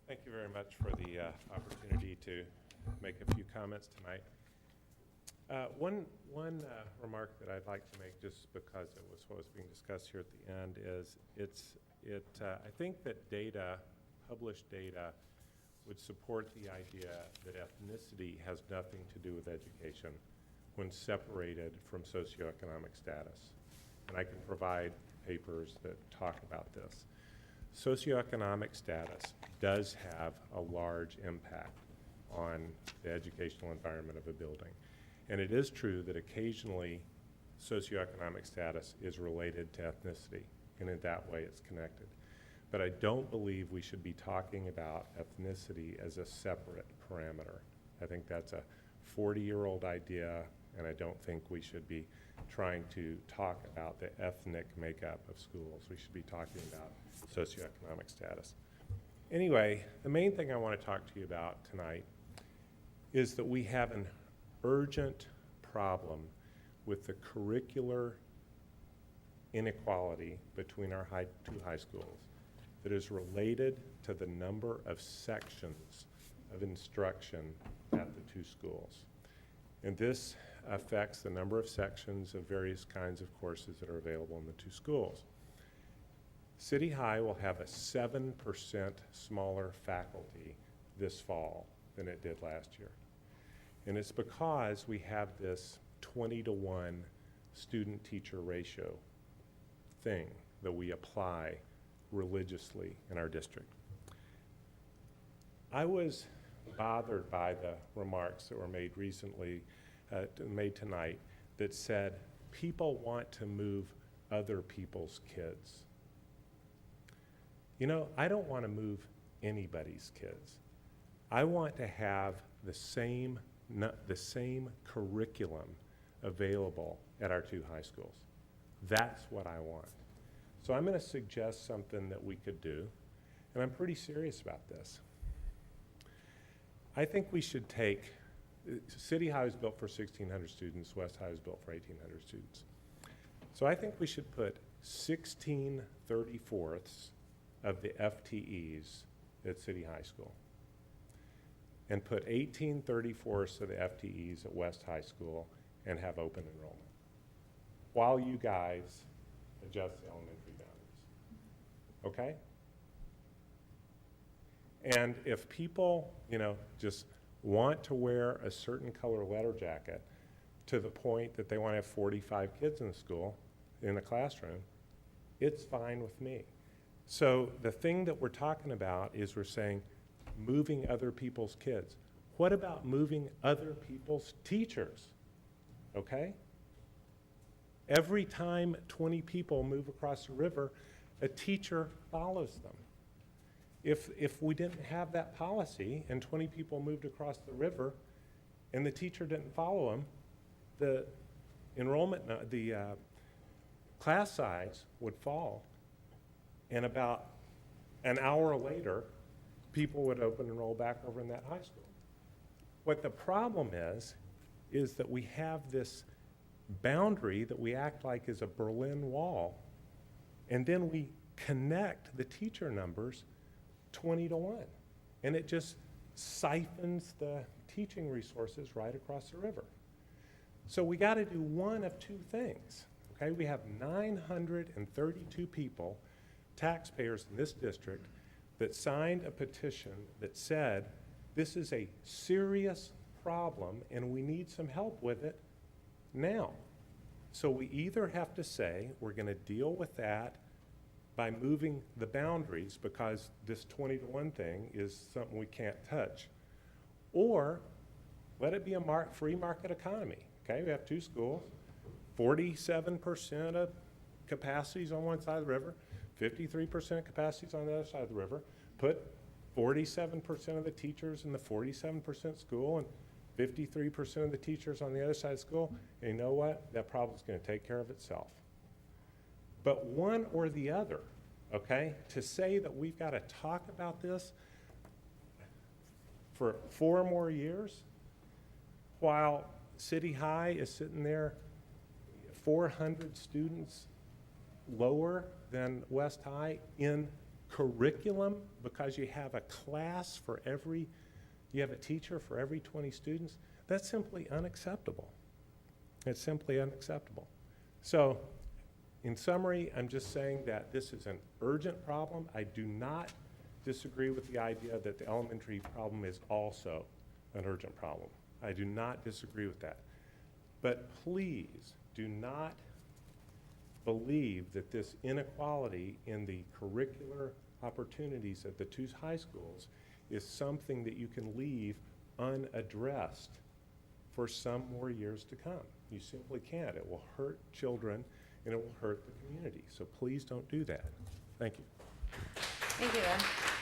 Thank you very much for the opportunity to make a few comments tonight. One remark that I'd like to make, just because it was what was being discussed here at the end, is I think that data, published data, would support the idea that ethnicity has nothing to do with education when separated from socioeconomic status. And I can provide papers that talk about this. Socioeconomic status does have a large impact on the educational environment of a building. And it is true that occasionally socioeconomic status is related to ethnicity, and in that way it's connected. But I don't believe we should be talking about ethnicity as a separate parameter. I think that's a 40-year-old idea, and I don't think we should be trying to talk about the ethnic makeup of schools. We should be talking about socioeconomic status. Anyway, the main thing I want to talk to you about tonight is that we have an urgent problem with the curricular inequality between our two high schools that is related to the number of sections of instruction at the two schools. And this affects the number of sections of various kinds of courses that are available in the two schools. City High will have a 7% smaller faculty this fall than it did last year. And it's because we have this 20-to-1 student-teacher ratio thing that we apply religiously in our district. I was bothered by the remarks that were made recently, made tonight, that said people want to move other people's kids. You know, I don't want to move anybody's kids. I want to have the same curriculum available at our two high schools. That's what I want. So I'm going to suggest something that we could do, and I'm pretty serious about this. I think we should take, City High was built for 1,600 students, West High was built for 1,800 students. So I think we should put 16/34 of the FTEs at City High School and put 18/34 of the FTEs at West High School and have open enrollment while you guys adjust the elementary boundaries. Okay? And if people, just want to wear a certain color letter jacket to the point that they want to have 45 kids in the school, in the classroom, it's fine with me. So the thing that we're talking about is we're saying moving other people's kids. What about moving other people's teachers? Okay? Every time 20 people move across the river, a teacher follows them. If we didn't have that policy and 20 people moved across the river and the teacher didn't follow them, the enrollment, the class size would fall, and about an hour later, people would open and roll back over in that high school. What the problem is that we have this boundary that we act like is a Berlin Wall, and then we connect the teacher numbers 20-to-1, and it just siphons the teaching resources right across the river. So we got to do one of two things. Okay, we have 932 people, taxpayers in this district, that signed a petition that said this is a serious problem and we need some help with it now. So we either have to say we're going to deal with that by moving the boundaries, because this 20-to-1 thing is something we can't touch, or let it be a free market economy. Okay, we have two schools, 47% of capacities on one side of the river, 53% capacities on the other side of the river. Put 47% of the teachers in the 47% school and 53% of the teachers on the other side of school, and you know what? That problem's going to take care of itself. But one or the other, okay? To say that we've got to talk about this for 4 more years while City High is sitting there 400 students lower than West High in curriculum because you have a class for every, you have a teacher for every 20 students, that's simply unacceptable. It's simply unacceptable. So, in summary, I'm just saying that this is an urgent problem. I do not disagree with the idea that the elementary problem is also an urgent problem. I do not disagree with that. But please do not believe that this inequality in the curricular opportunities at the two high schools is something that you can leave unaddressed for some more years to come. You simply can't. It will hurt children and it will hurt the community. So please don't do that. Thank you. Thank you, Ed.